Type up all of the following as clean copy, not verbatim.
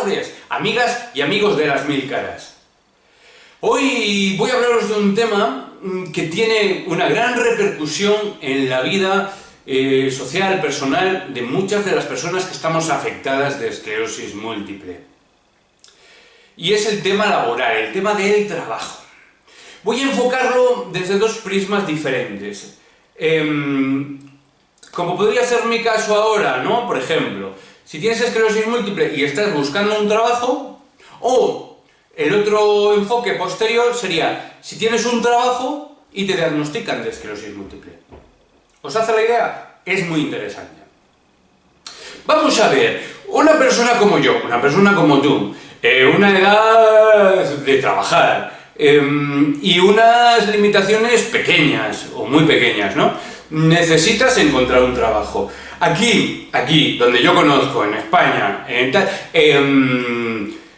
tardes, amigas y amigos de las mil caras. Hoy voy a hablaros de un tema que tiene una gran repercusión en la vida social, personal, de muchas de las personas que estamos afectadas de esclerosis múltiple. Y es el tema laboral, el tema del trabajo. Voy a enfocarlo desde dos prismas diferentes. Como podría ser mi caso ahora, ¿no? Por ejemplo, si tienes esclerosis múltiple y estás buscando un trabajo, o el otro enfoque posterior sería, si tienes un trabajo y te diagnostican de esclerosis múltiple. ¿Os hace la idea? Es muy interesante. Vamos a ver, una persona como yo, una persona como tú, una edad de trabajar y unas limitaciones pequeñas o muy pequeñas, ¿no? Necesitas encontrar un trabajo. Aquí, donde yo conozco, en España,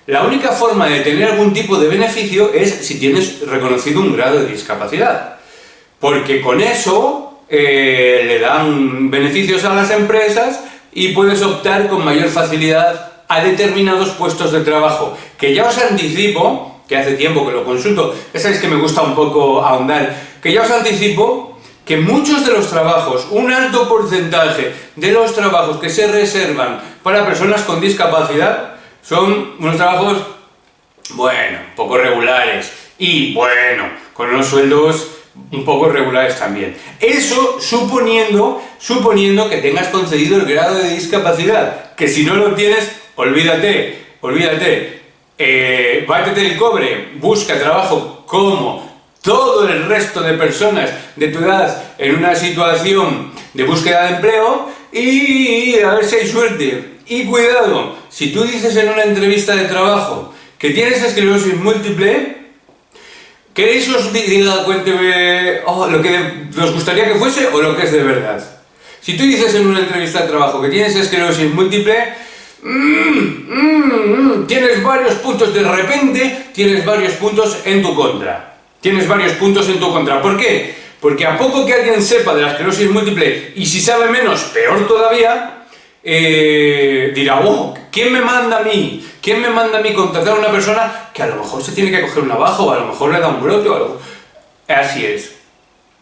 la única forma de tener algún tipo de beneficio es si tienes reconocido un grado de discapacidad. Porque con eso le dan beneficios a las empresas y puedes optar con mayor facilidad a determinados puestos de trabajo. Que ya os anticipo, que hace tiempo que lo consulto, ya sabéis que me gusta un poco ahondar, que ya os anticipo que muchos de los trabajos, un alto porcentaje de los trabajos que se reservan para personas con discapacidad son unos trabajos, bueno, poco regulares y, bueno, con unos sueldos un poco regulares también. Eso suponiendo que tengas concedido el grado de discapacidad, que si no lo tienes, olvídate, bátete el cobre, busca trabajo como todo el resto de personas de tu edad en una situación de búsqueda de empleo y a ver si hay suerte. Y cuidado, si tú dices en una entrevista de trabajo que tienes esclerosis múltiple, ¿queréis os diga, cuénteme lo que os gustaría que fuese o lo que es de verdad? Si tú dices en una entrevista de trabajo que tienes esclerosis múltiple, tienes varios puntos, de repente tienes varios puntos en tu contra. ¿Por qué? Porque a poco que alguien sepa de la esclerosis múltiple, y si sabe menos, peor todavía, dirá, ¿quién me manda a mí? ¿Quién me manda a mí contratar a una persona que a lo mejor se tiene que coger una baja o a lo mejor le da un brote o algo? Así es.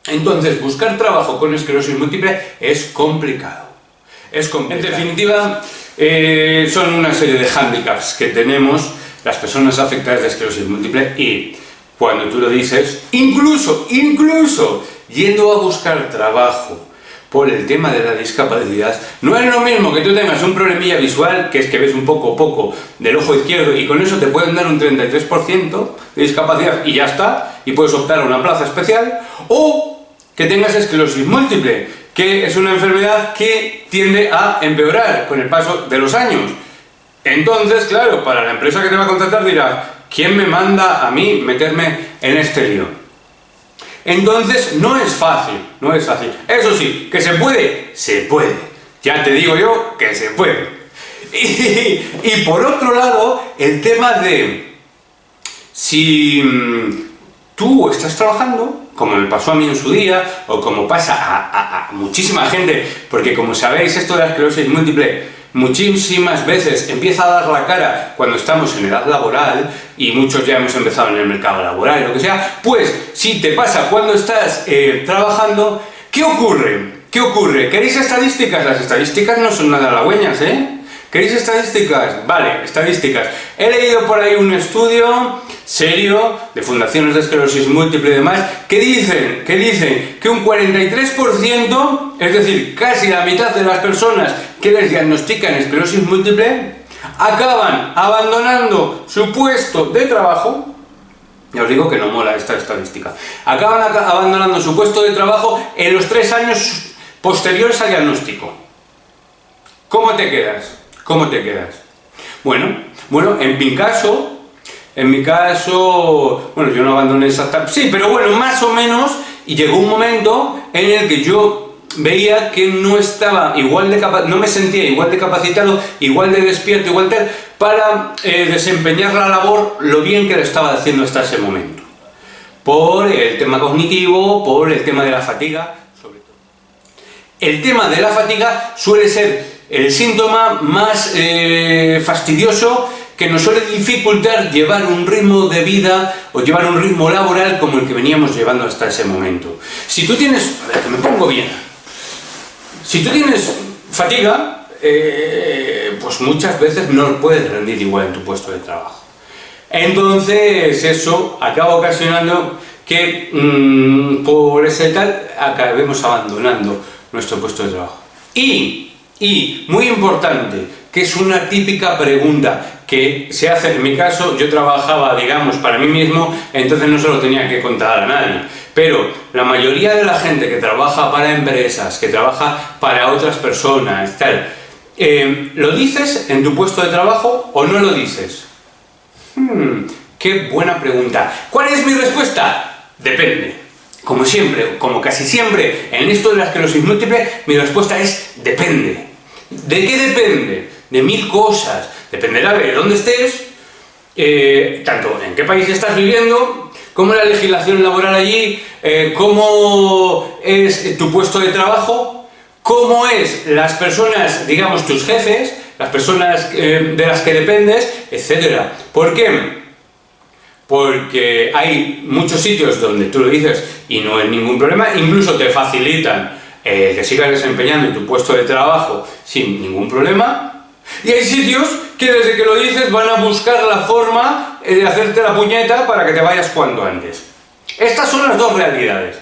Entonces, buscar trabajo con esclerosis múltiple es complicado. En definitiva, son una serie de hándicaps que tenemos las personas afectadas de esclerosis múltiple y cuando tú lo dices, incluso yendo a buscar trabajo por el tema de la discapacidad, no es lo mismo que tú tengas un problemilla visual, que es que ves un poco del ojo izquierdo y con eso te pueden dar un 33% de discapacidad y ya está, y puedes optar a una plaza especial, o que tengas esclerosis múltiple, que es una enfermedad que tiende a empeorar con el paso de los años. Entonces, claro, para la empresa que te va a contratar dirá, ¿quién me manda a mí meterme en este lío? Entonces, no es fácil. Eso sí, ¿que se puede? Se puede. Ya te digo yo que se puede. Y por otro lado, el tema de si tú estás trabajando, como me pasó a mí en su día, o como pasa a muchísima gente, porque como sabéis, esto de la esclerosis múltiple muchísimas veces empieza a dar la cara cuando estamos en edad laboral, y muchos ya hemos empezado en el mercado laboral y lo que sea, pues si te pasa cuando estás trabajando, ¿qué ocurre? ¿Queréis estadísticas? Las estadísticas no son nada halagüeñas, ¿eh? ¿Queréis estadísticas? Vale, estadísticas. He leído por ahí un estudio serio de fundaciones de esclerosis múltiple y demás que dicen que un 43%, es decir, casi la mitad de las personas que les diagnostican esclerosis múltiple, acaban abandonando su puesto de trabajo. Ya os digo que no mola esta estadística. Acaban abandonando su puesto de trabajo en los 3 años posteriores al diagnóstico. ¿Cómo te quedas? Bueno, en mi caso, bueno, yo no abandoné exactamente, sí, pero bueno, más o menos, y llegó un momento en el que yo veía que no estaba no me sentía igual de capacitado, igual de despierto, para desempeñar la labor lo bien que lo estaba haciendo hasta ese momento. Por el tema cognitivo, por el tema de la fatiga, sobre todo. El tema de la fatiga suele ser el síntoma más fastidioso que nos suele dificultar llevar un ritmo de vida o llevar un ritmo laboral como el que veníamos llevando hasta ese momento. Si tú tienes, a ver, que me pongo bien, si tú tienes fatiga, pues muchas veces no puedes rendir igual en tu puesto de trabajo. Entonces eso acaba ocasionando que por ese tal acabemos abandonando nuestro puesto de trabajo. Y muy importante, que es una típica pregunta que se hace en mi caso. Yo trabajaba, digamos, para mí mismo, entonces no se lo tenía que contar a nadie. Pero la mayoría de la gente que trabaja para empresas, que trabaja para otras personas, tal, ¿lo dices en tu puesto de trabajo o no lo dices? Qué buena pregunta. ¿Cuál es mi respuesta? Depende. Como siempre, como casi siempre, en esto de la esclerosis múltiple, mi respuesta es depende. ¿De qué depende? De 1000 cosas. Dependerá de dónde estés, tanto en qué país estás viviendo, cómo es la legislación laboral allí, cómo es tu puesto de trabajo, cómo es las personas, digamos, tus jefes, las personas de las que dependes, etc. ¿Por qué? Porque hay muchos sitios donde tú lo dices y no hay ningún problema, incluso te facilitan que sigas desempeñando tu puesto de trabajo sin ningún problema, y hay sitios que desde que lo dices van a buscar la forma de hacerte la puñeta para que te vayas cuanto antes. Estas son las dos realidades.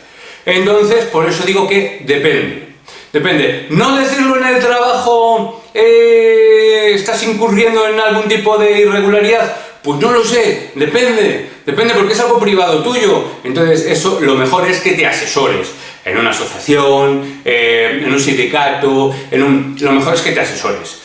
Entonces, por eso digo que depende. Depende. No decirlo en el trabajo, estás incurriendo en algún tipo de irregularidad. Pues no lo sé, depende porque es algo privado tuyo. Entonces eso, lo mejor es que te asesores en una asociación, en un sindicato, lo mejor es que te asesores.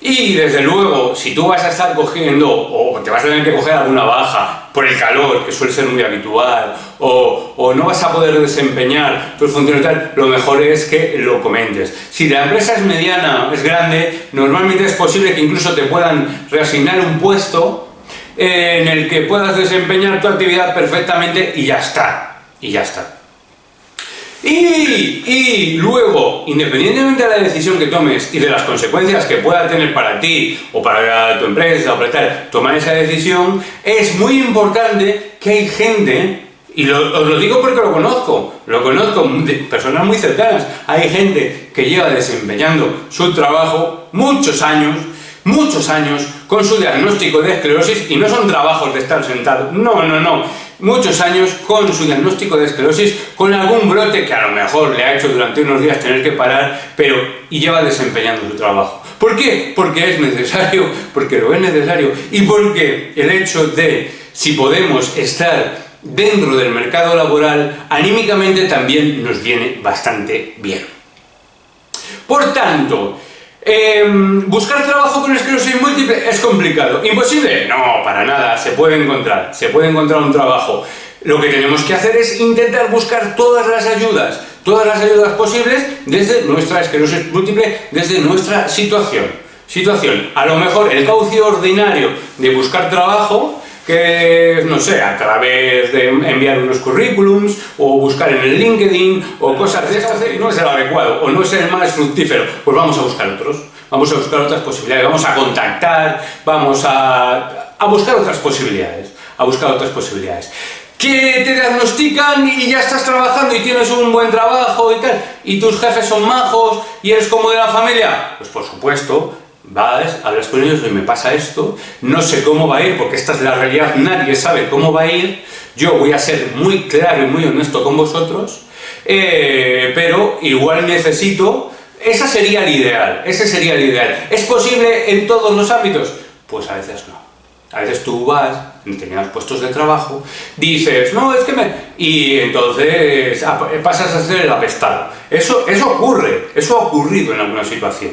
Y desde luego, si tú vas a estar cogiendo, o te vas a tener que coger alguna baja por el calor, que suele ser muy habitual, o no vas a poder desempeñar tus funciones tal, lo mejor es que lo comentes. Si la empresa es mediana, es grande, normalmente es posible que incluso te puedan reasignar un puesto en el que puedas desempeñar tu actividad perfectamente y ya está. Y luego, independientemente de la decisión que tomes y de las consecuencias que pueda tener para ti o para tu empresa o para tal, tomar esa decisión, es muy importante que hay gente, y os lo digo porque lo conozco de personas muy cercanas, hay gente que lleva desempeñando su trabajo muchos años con su diagnóstico de esclerosis, y no son trabajos de estar sentado, no. Muchos años con su diagnóstico de esclerosis, con algún brote que a lo mejor le ha hecho durante unos días tener que parar, y lleva desempeñando su trabajo. ¿Por qué? Porque es necesario, porque lo es necesario, y porque el hecho de, si podemos estar dentro del mercado laboral, anímicamente también nos viene bastante bien. Por tanto, ¿buscar trabajo con esclerosis múltiple es complicado? ¿Imposible? No, para nada, se puede encontrar un trabajo. Lo que tenemos que hacer es intentar buscar todas las ayudas posibles desde nuestra esclerosis múltiple, desde nuestra situación. A lo mejor el cauce ordinario de buscar trabajo, que no sé, a través de enviar unos currículums o buscar en el LinkedIn o cosas de estas, no es el adecuado o no es el más fructífero, pues vamos a buscar otras posibilidades, vamos a contactar, vamos a buscar otras posibilidades, que te diagnostican y ya estás trabajando y tienes un buen trabajo y tal, y tus jefes son majos y eres como de la familia, pues por supuesto, vas, hablas con ellos y me pasa esto, no sé cómo va a ir, porque esta es la realidad, nadie sabe cómo va a ir, yo voy a ser muy claro y muy honesto con vosotros, pero igual necesito, ese sería el ideal. ¿Es posible en todos los ámbitos? Pues a veces no. A veces tú vas en determinados puestos de trabajo, dices, no, es que y entonces pasas a ser el apestado. Eso ocurre, eso ha ocurrido en alguna situación.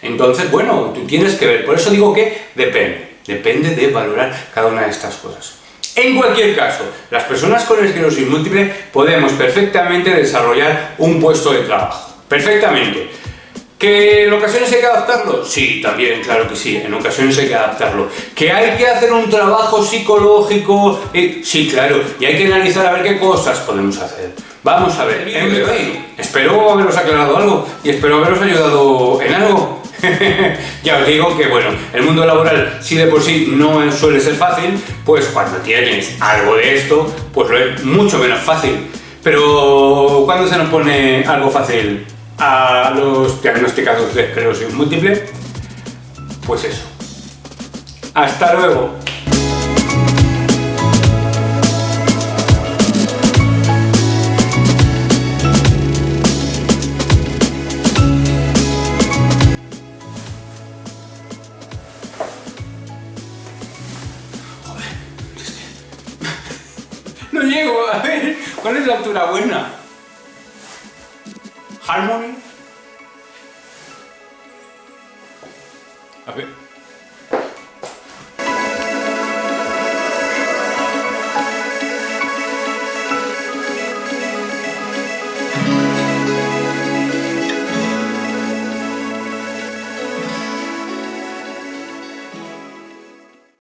Entonces, bueno, tú tienes que ver, por eso digo que depende de valorar cada una de estas cosas. En cualquier caso, las personas con esclerosis múltiple podemos perfectamente desarrollar un puesto de trabajo, perfectamente. ¿Que en ocasiones hay que adaptarlo? Sí, también, claro que sí, en ocasiones hay que adaptarlo. ¿Que hay que hacer un trabajo psicológico? Sí, claro, y hay que analizar a ver qué cosas podemos hacer. Vamos a ver, espero haberos aclarado algo y espero haberos ayudado en algo. Ya os digo que, bueno, el mundo laboral, si de por sí no suele ser fácil, pues cuando tienes algo de esto, pues lo es mucho menos fácil. Pero, ¿cuándo se nos pone algo fácil a los diagnosticados de esclerosis múltiple? Pues eso. ¡Hasta luego! No llego, a ver, ¿cuál es la altura buena? Harmony.